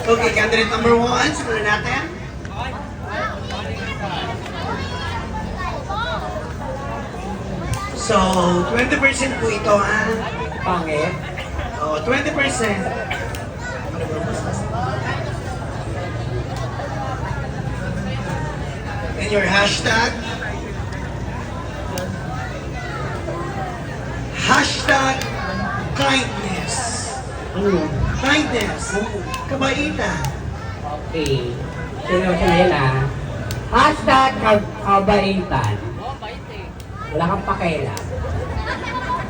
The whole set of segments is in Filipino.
Okay, candidate number 1, simulan natin. So, 20% po ito, ha? Pangit. Oh, 20%. And your hashtag? Hashtag kindness. Kindness. Kabaitan. Okay. Sinusunod yun Hashtag kabaitan. Wala kang pakialam.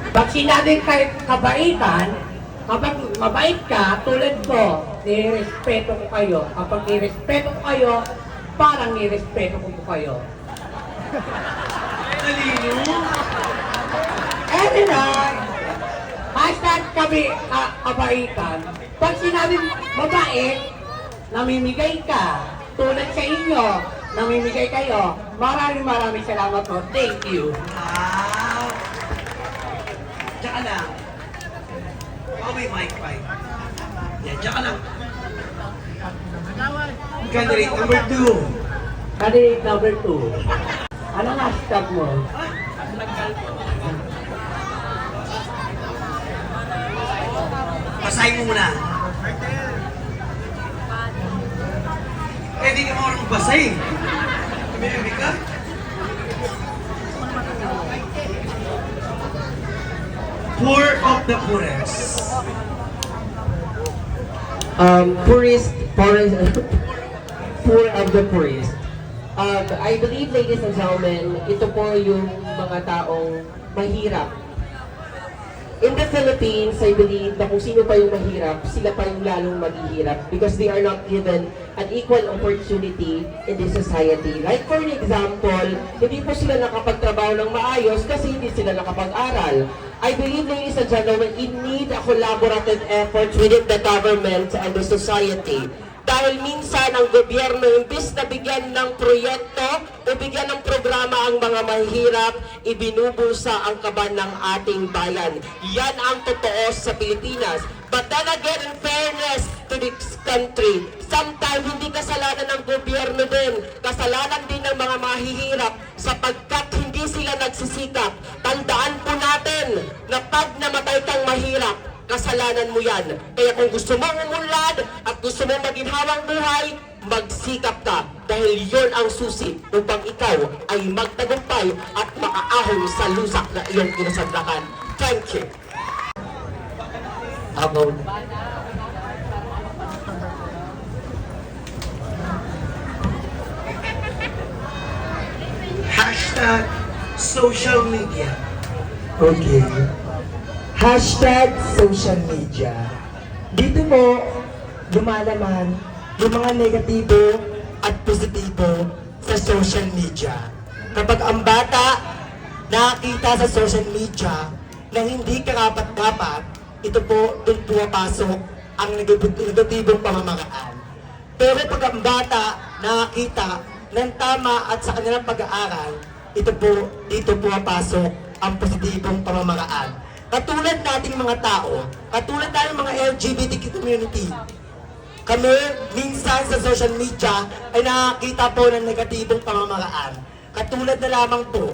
Pag sinabing kabaitan, kapag mabait ka, tulad ko, nirespeto ko kayo. Kapag nirespeto ko kayo, parang nirespeto ko kayo. Talino. Anyway, hashtag kabaitan. Pag sinabing mabait, namimigay ka. Tulad sa inyo, namimigay kayo. Maraming salamat po. Thank you. Wow. Diyan lang. Oh, may mic pa. Yan, diyan lang. Candidate number 2. Candidate number 2. Anong hashtag mo? Basahin mo muna. Eh, di ka marunong magbasahin. Bibig ka? Poor of the poorest. Poor of the poorest. I believe, ladies and gentlemen, ito po yung mga taong mahirap. In the Philippines, I believe na kung sino pa yung mahirap, sila pa yung lalong maghihirap because they are not given an equal opportunity in this society. Like for an example, hindi po sila nakapagtrabaho ng maayos kasi hindi sila nakapag-aral. I believe, ladies and gentlemen, in need a collaborative effort within the government and the society. Dahil minsan ang gobyerno, imbis na bigyan ng proyekto o bigyan ng programa ang mga mahihirap, ibinubusa ang kaban ng ating bayan. Yan ang totoo sa Pilipinas. But then again, in fairness to this country, sometimes hindi kasalanan ng gobyerno din. Kasalanan din ng mga mahihirap sapagkat hindi sila nagsisikap. Tandaan po natin na pag namatay kang mahirap, kasalanan mo yan. Kaya kung gusto mong umunlad at gusto mong maginhawang buhay, magsikap ka. Dahil yon ang susi upang ikaw ay magtagumpay at makaahon sa lusak na iyong kinasadlakan. Thank you. About Hashtag social media. Okay. Hashtag social media. Dito po, lumalaman yung mga negatibo at positibo sa social media. Kapag ang bata nakakita sa social media na hindi karapat-dapat, ito po, doon pumapasok ang negatibong pamamaraan. Pero pag ang bata nakakita ng tama at sa kanilang pag-aaral, ito po, dito pumapasok ang positibong pamamaraan. Katulad nating mga tao, katulad nating mga LGBTQ community, kami minsan sa social media ay nakakita po ng negatibong pamamaraan. Katulad na lamang po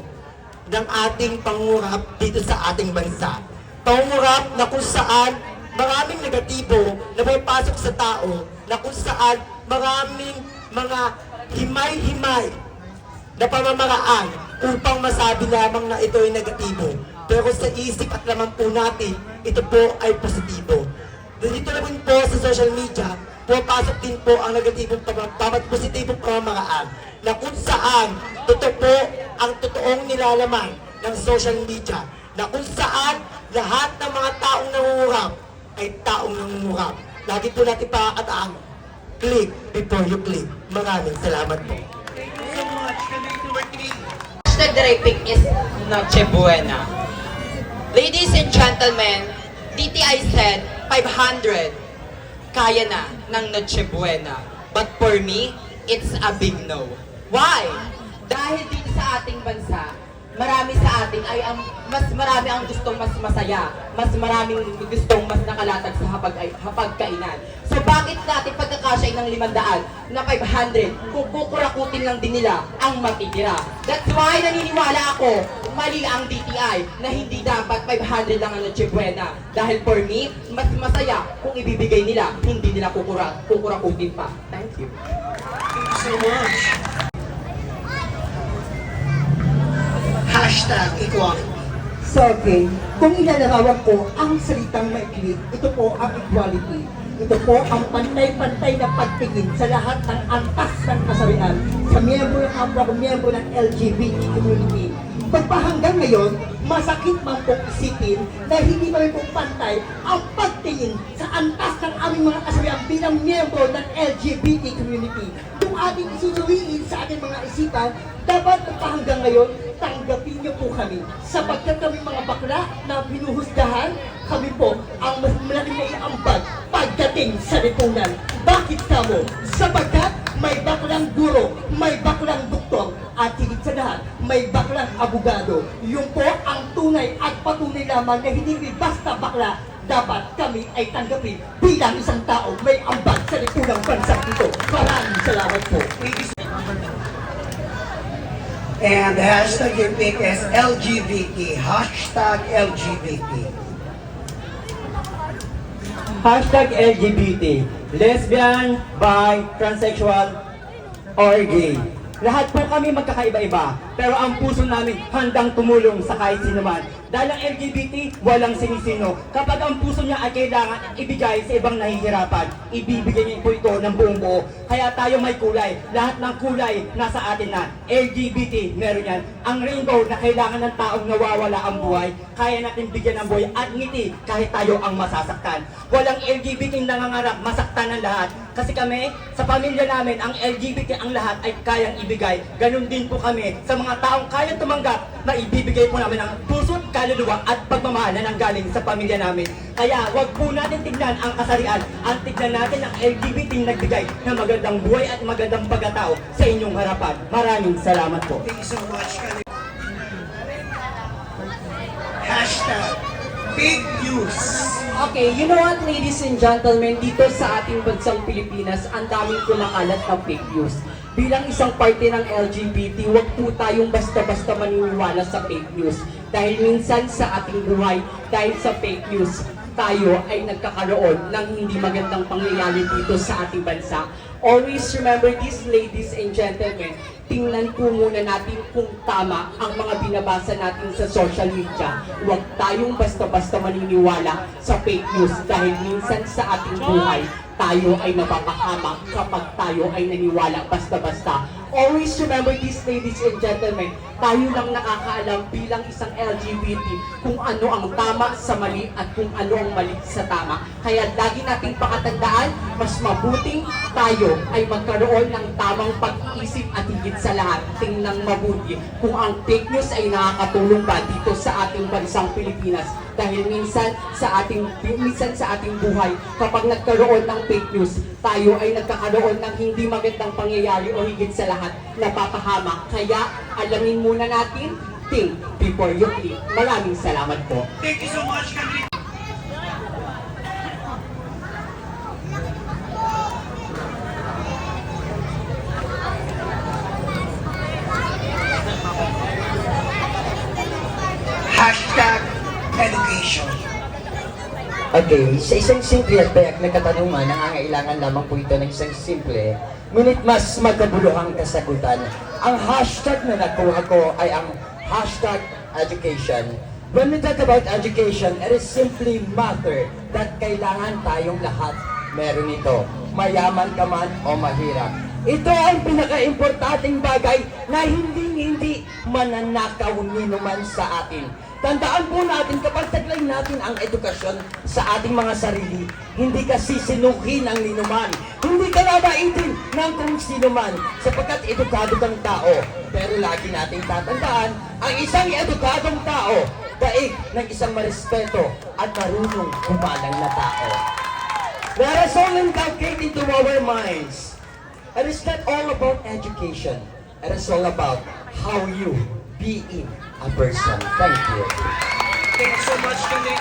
ng ating pangungurap dito sa ating bansa. Pangungurap na kung saan maraming negatibo na pumapasok sa tao, na kung saan maraming mga himay-himay na pamamaraan upang masabi lamang na ito ay negatibo. Pero sa isip at laman po natin, ito po ay positibo. Dito na rin po sa social media, pumapasok din po ang negatibong positibong pamamaraan na kung saan totoo po ang totoong nilalaman ng social media, na kung saan lahat ng mga taong nangungurap ay taong nangungurap. Lagi po natin pakakataan, click before you click. Maraming salamat po. Thank you so much. Candidate number 3. Hashtag draping is Noche Buena. Ladies and gentlemen, DTI said 500. Kaya na ng Noche Buena. But for me, it's a big no. Why? Dahil dito sa ating bansa, marami sa atin ay mas marami ang gustong mas masaya, mas maraming gustong mas nakalatag sa hapagkainan. So bakit natin magkakasya ng 500 na 500 kung kukurakutin lang din nila ang matitira. That's why naniniwala ako, mali ang DTI na hindi dapat 500 lang ang Noche Buena. Dahil for me, mas masaya kung ibibigay nila, hindi nila kukurakutin pa. Thank you. Thank you so much. Hashtag equality. So, okay, kung ilalarawan ko ang salitang maikli, ito po ang equality. Ito po ang pantay-pantay na pagtingin sa lahat ng antas ng kasarian sa miyembro ng kapwa miyembro ng LGBT community. Pagpahanggang ngayon, masakit man pong isipin na hindi pa rin po pantay ang pagtingin sa antas ng aming mga kasarian bilang miyembro ng LGBT community. Kung ating isusuriin sa ating mga isipan, dapat pagpahanggang ngayon, tanggapin niyo po kami. Sapagkat kami mga bakla na pinuhusgahan, kami po ang mas malaking naiambag pagdating sa lipunan. Bakit kamo? Sapagkat may baklang guro, may baklang doktor, at higit sa lahat, may baklang abogado. Yun po ang tunay at patunay lamang na hindi basta bakla, dapat kami ay tanggapin bilang isang tao may ambag sa lipunang bansang ito. Maraming salamat po. And the hashtag you pick is LGBT. Hashtag LGBT. Hashtag LGBT, lesbian, bi, transsexual, or gay. Lahat po kami magkakaiba-iba, pero ang puso namin handang tumulong sa kahit sino man. Dahil ang LGBT, walang sinisino. Kapag ang puso niya ay kailangan ibigay sa ibang nahihirapan, ibibigay niya po ito ng buong buo. Kaya tayo may kulay. Lahat ng kulay nasa atin na. LGBT, meron yan. Ang rainbow na kailangan ng taong nawawala ang buhay, kaya natin bigyan ng buhay at ngiti kahit tayo ang masasaktan. Walang LGBT nangangarap masaktan ng lahat. Kasi kami, sa pamilya namin, ang LGBT ang lahat ay kayang ibigay. Ganon din po kami sa mga taong kayang tumanggap na ibibigay po namin ang puso, kaluluwa at pagmamahal na nanggaling sa pamilya namin. Kaya wag po natin tignan ang kasarian, ang tignan natin ang LGBT nagbigay ng magandang buhay at magandang pagkatao sa inyong harapan. Maraming salamat po. Thank you so much. Hashtag big news. Okay, you know what, ladies and gentlemen, dito sa ating bansang Pilipinas, ang daming kumakalat ng fake news. Bilang isang parte ng LGBT, huwag po tayong basta-basta maniniwala sa fake news. Dahil minsan sa ating buhay, dahil sa fake news, tayo ay nagkakaroon ng hindi magandang pangyayari dito sa ating bansa. Always remember this, ladies and gentlemen, tingnan po muna natin kung tama ang mga binabasa natin sa social media. Huwag tayong basta-basta maniniwala sa fake news dahil minsan sa ating buhay, tayo ay napapahamak kapag tayo ay naniwala basta-basta. Always remember this, ladies and gentlemen, tayo lang nakakaalam bilang isang LGBT kung ano ang tama sa mali at kung ano ang mali sa tama. Kaya lagi nating pakatandaan, mas mabuting tayo ay magkaroon ng tamang pag-iisip at higit sa lahat, tingnan mabuti kung ang fake news ay nakakatulong ba dito sa ating bansang Pilipinas. Dahil minsan sa ating buhay, kapag nagkaroon ng fake news, tayo ay nagkakaroon ng hindi magandang pangyayari o higit sa lahat, napapahamak. Kaya alamin muna natin, think before you click. Maraming salamat po. Thank you so much, Candy. Hashtag education. Okay, sa isang simple at payak na katanungan, nangangailangan lamang po ito ng isang simple, ngunit mas magkabuluhang kasagutan. Ang hashtag na nakuha ko ay ang hashtag education. When we talk about education, it is simply matter that kailangan tayong lahat meron ito. Mayaman ka man o mahirap. Ito ang pinaka-importanting bagay na hindi mananakaw ninuman sa atin. Tandaan po natin kapag taglay natin ang edukasyon sa ating mga sarili, hindi ka sisinuhin ng ninuman. Hindi ka nabaitin ng kung sino man sapagkat edukado kang tao. Pero lagi nating tatandaan, ang isang edukadong tao, daig ng isang marespeto at marunong kumalang na tao. Let us all inculcate into our minds. It is not all about education. It is all about how you being a person. Thank you. Thank you so much, Candy.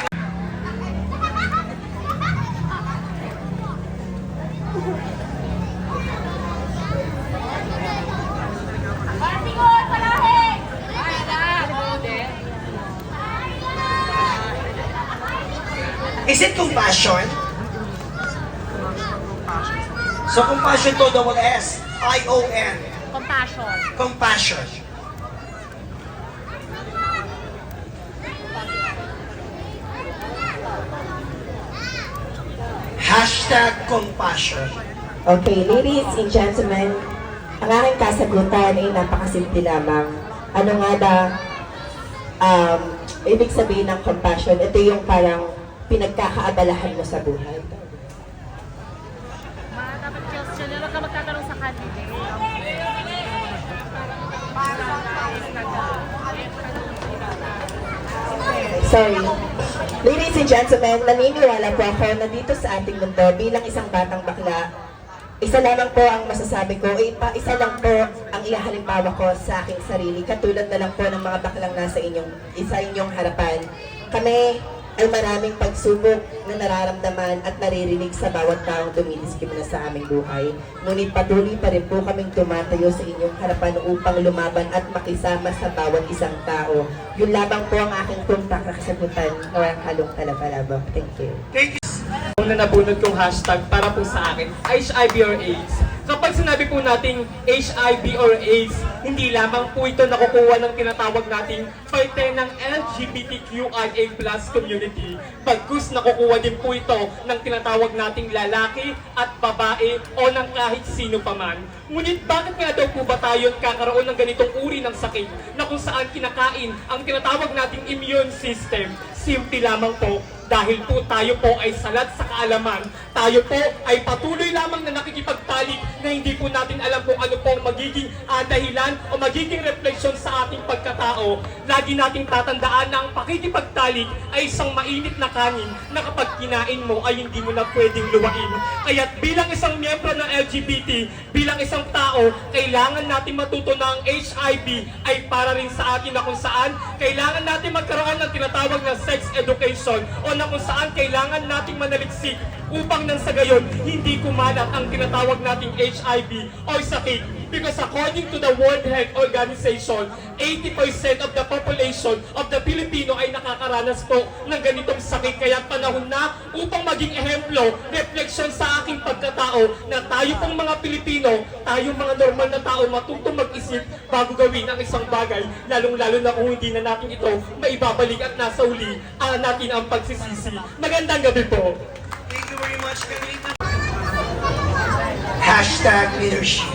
Is it compassion? So compassion to double S. I-O-N. Compassion. Compassion. Hashtag compassion. Okay, ladies and gentlemen, ang aking kasagutan ay napakasimple lamang. Ano nga ba ibig sabihin ng compassion? Ito yung parang pinagkakaabalahan mo sa buhay. Dapat question nila, huwag ka magtatanong sa candidate. Sorry. Ladies and gentlemen, naniniwala po ako na dito sa ating mundo bilang isang batang bakla, isa lamang po ang masasabi ko, isa lang po ang ihahalimbawa ko sa aking sarili, katulad na lang po ng mga baklang nasa inyong harapan. Kami ay maraming pagsubok na nararamdaman at naririnig sa bawat taong dumiliskim na sa aming buhay. Ngunit patuloy pa rin po kaming tumatayo sa inyong harapan upang lumaban at makisama sa bawat isang tao. Yun lamang po ang aking tumpak na kasagutan o ang halong talabalabang. Thank you. Una nabunod kong hashtag para po sa akin, HIV or AIDS. Kapag sinabi po nating HIV or AIDS, hindi lamang po ito nakukuha ng tinatawag nating parte ng LGBTQIA+ community. Bagkus nakukuha din po ito ng tinatawag nating lalaki at babae o ng kahit sino paman. Ngunit bakit nga daw po ba tayo kakaroon ng ganitong uri ng sakit na kung saan kinakain ang tinatawag nating immune system? Simple lamang po, dahil po tayo po ay salat sa kaalaman. Tayo po ay patuloy lamang na nakikipagtalik na hindi po natin alam kung ano po ang magiging dahilan o magiging refleksyon sa ating pagkatao. Lagi nating tatandaan na ang pakikipagtalik ay isang mainit na kanin na kapag kinain mo ay hindi mo na pwedeng luwain. Kaya't bilang isang miyembro ng LGBT, bilang isang tao, kailangan natin matuto na ang HIV ay para rin sa atin na kung saan kailangan natin magkaroon ng tinatawag na sex education o na kung saan kailangan nating manaliksik upang nang sa gayon hindi kumalat ang tinatawag nating HIV o sakit. Because according to the World Health Organization, 80% of the population of the Filipino ay nakakaranas po ng ganitong sakit. Kaya panahon na upang maging ehemplo, refleksyon sa aking pagkatao na tayo pong mga Pilipino, tayong mga normal na tao matutong mag-isip bago gawin ang isang bagay, lalong-lalo na kung hindi na natin ito maibabalik at nasa uli natin ang pagsisisi. Magandang gabi po. Thank you very much, Kanina. Hashtag leadership.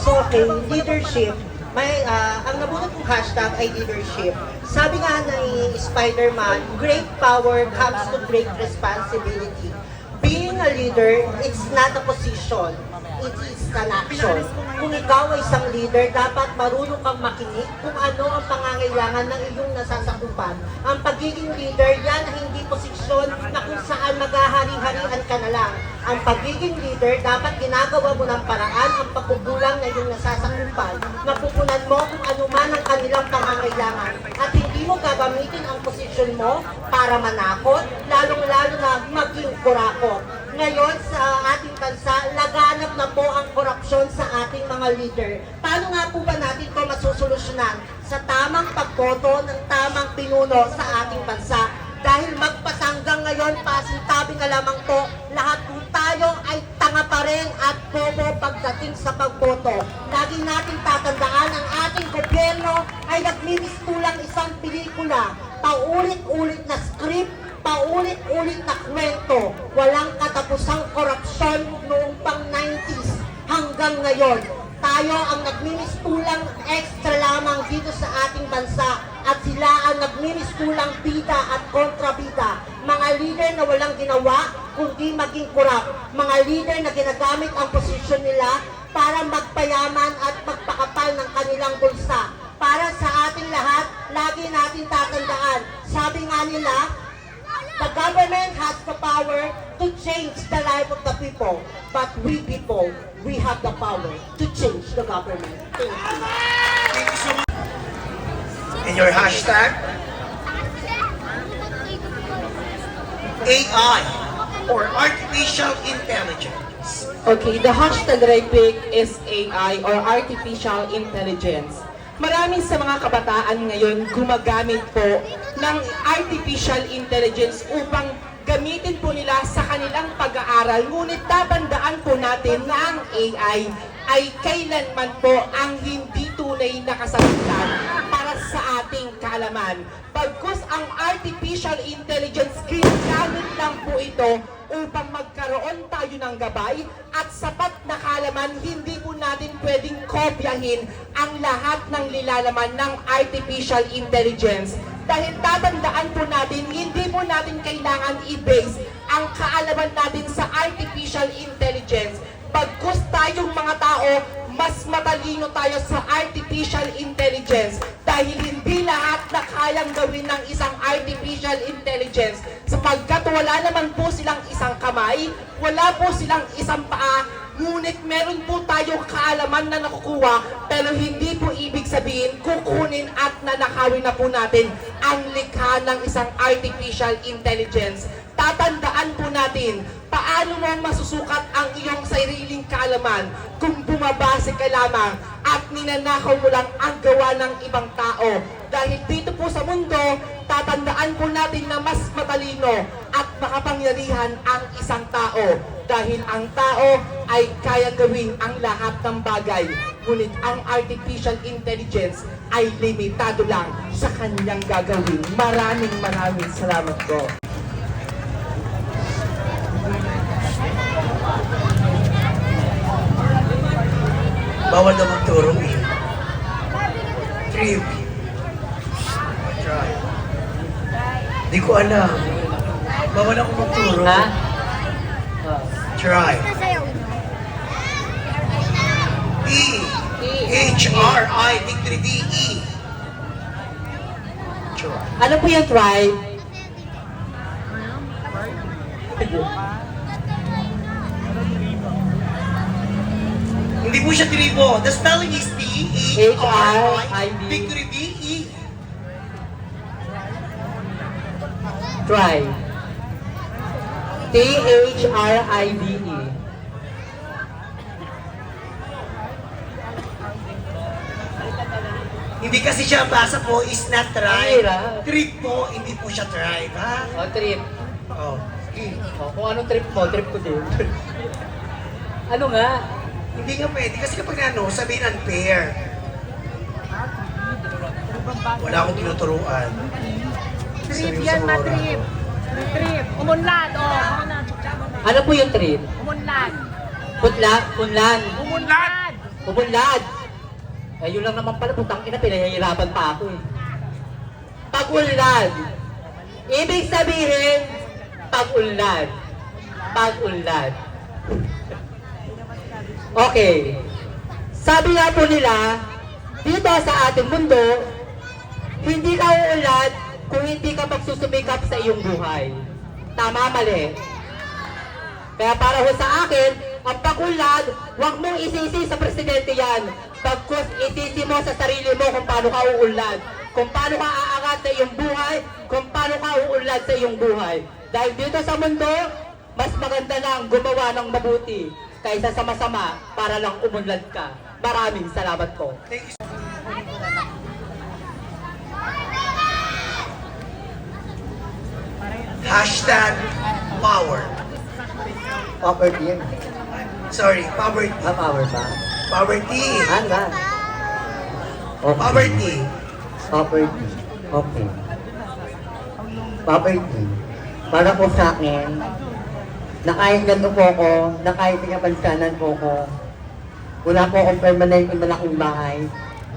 So, okay, leadership. Ang nabunot kong hashtag ay leadership. Sabi nga ni Spider-Man, great power comes to great responsibility. Being a leader, it's not a position. It is an action. Kung ikaw ay isang leader, dapat marunong kang makinig kung ano ang pangangailangan ng iyong nasasakupan. Ang pagiging leader, yan ay hindi posisyon na kung saan maghahari-harian ka na lang. Ang pagiging leader, dapat ginagawa mo ng paraan ang pagkukulang na iyong nasasakupan. Mapupunan mo kung ano man ang kanilang pangangailangan. At hindi mo gagamitin ang posisyon mo para manakot, lalong-lalo na maging kurakot. Ngayon sa ating bansa, laganap na po ang korupsyon sa ating mga leader. Paano nga po ba natin ito masusolusyonan? Sa tamang pagboto ng tamang pinuno sa ating bansa. Dahil magpasanggang ngayon, pasintabi nga lamang po, lahat po tayo ay tanga pa rin at bobo pagdating sa pagboto. Lagi natin tatandaan ang ating gobyerno ay nagmimistulang isang pelikula, paulit-ulit na script, paulit-ulit na kwento, walang katapusang korupsyon noong pang 90s hanggang ngayon. Tayo ang nagmimistulang extra lamang dito sa ating bansa at sila ang nagmimistulang bida at kontrabida. Mga leader na walang ginawa kundi maging korap. Mga leader na ginagamit ang posisyon nila para magpayaman at magpakapal ng kanilang bulsa. Para sa ating lahat, lagi natin tatandaan. Sabi nga nila, the government has the power to change the life of the people, but we people, we have the power to change the government. Thank you. Thank you so much. And your hashtag? AI or Artificial Intelligence. Okay, the hashtag that I pick is AI or artificial intelligence. Maraming sa mga kabataan ngayon gumagamit po ng artificial intelligence upang gamitin po nila sa kanilang pag-aaral. Ngunit tatandaan po natin na ang AI ay kailanman po ang hindi tunay na kasagutan para sa ating kaalaman. Pagkus ang artificial intelligence, ginagamit lang po ito upang magkaroon tayo ng gabay at sapat na kaalaman. Hindi po natin pwedeng kopyahin ang lahat ng nilalaman ng artificial intelligence. Dahil tatandaan po natin, hindi po natin kailangan i-base ang kaalaman natin sa artificial intelligence. Pagkus tayong mga tao, mas matalino tayo sa artificial intelligence dahil hindi lahat na kayang gawin ng isang artificial intelligence sapagkat wala naman po silang isang kamay, wala po silang isang paa, ngunit meron po tayong kaalaman na nakukuha pero hindi po ibig sabihin kukunin at nanakawin na po natin ang likha ng isang artificial intelligence. Tatandaan po natin, paano mo masusukat ang iyong sariling kaalaman kung bumabase ka lamang at ninanakaw mo lang ang gawa ng ibang tao. Dahil dito po sa mundo, tatandaan po natin na mas matalino at makapangyarihan ang isang tao. Dahil ang tao ay kaya gawin ang lahat ng bagay. Ngunit ang artificial intelligence ay limitado lang sa kanyang gagawin. Maraming salamat po. Bawal na magturo eh. Trip. Try. Di ko alam. Bawal ako magturo. Ha? Try. E. H-R-I. Victory D. E. Try. Ano po yung tribe? Hindi po siya tribo. The spelling is T-E-R-I. Victory D. E. Tribe. T-H-R-I-B-E. Hindi kasi siya basa po is not Ay, tribe. ra. Trip po, hindi po siya tribe, ha? O, trip. Oh. Sige. O, kung anong trip mo, trip ko din. Ano nga? Hindi nga pwede kasi kapag ano, sabihin unfair. Wala akong tinuturuan. Trip yan, ma-trip. Trip. Umunlad, oh. Ano po yung trip? Umunlad. Punlan? Umunlad. Pumunlad. Eh, yun lang naman pala, putang ina, pinahihirapan pa ako eh. Pag-unlad. Ibig sabihin, pag-unlad. Pag-unlad. Okay. Sabi nga po nila, dito sa ating mundo, hindi ka uunlad kung hindi ka magsusumikap sa iyong buhay. Tama, mali. Kaya para ho sa akin, ang pag-unlad, huwag mong isisi sa presidente yan. Pagkus isisi mo sa sarili mo kung paano ka uunlad. Kung paano ka aangat sa iyong buhay, kung paano ka uunlad sa iyong buhay. Dahil dito sa mundo, mas maganda lang gumawa ng mabuti kaysa sa masama para lang umunlad ka. Maraming salamat po. Thank you. Hashtag power. Poverty yun. Sorry, poverty. Power ba? Poverty. Ano? Okay. Poverty. Poverty. Okay. Poverty. Para po sa akin, na kahit ganito po ako, na kahit pinapansanan po ako, wala po akong permanent na malaking bahay.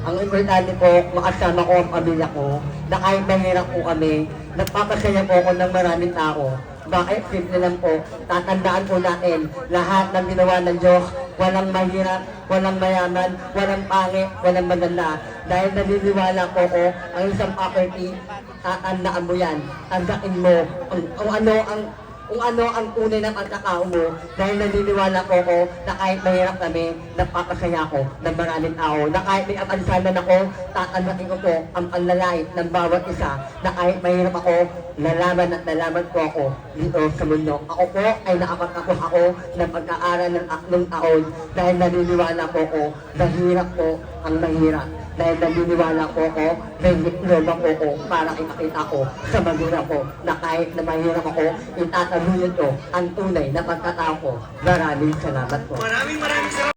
Ang importante po, makasama ko ang pamilya ko, na kahit mahirap po kami, nagpapasaya po ako ng maraming tao. Bakit? Simple lang po. Tatandaan po natin, lahat ng ginawa ng Diyos, walang mahirap, walang mayaman, walang pangit, walang maganda. Dahil naniniwala po ko, ang isang property, tatandaan mo yan. Tandain mo kung ano ang tunay ng pagkakao mo, dahil naniniwala ko na kahit mahirap kami, nagpapasaya ko ng maraming tao, na kahit may apansanan ako, tatandain ko po ang panlalait ng bawat isa, na kahit mahirap ako, nalaman at nalaman ko ako dito sa mundo. Ako po ay nakapagtapos ako ng pag-aaral ng 8 taon dahil naniniwala po ko na hirap po ang mahirap. Dahil naniniwala ko ako, may diploma ko ako para ipakita ko sa magulang ko na kahit na mahirap ako, itataluyan ko ang tunay na pagkatao ko. Maraming salamat po. Maraming salamat.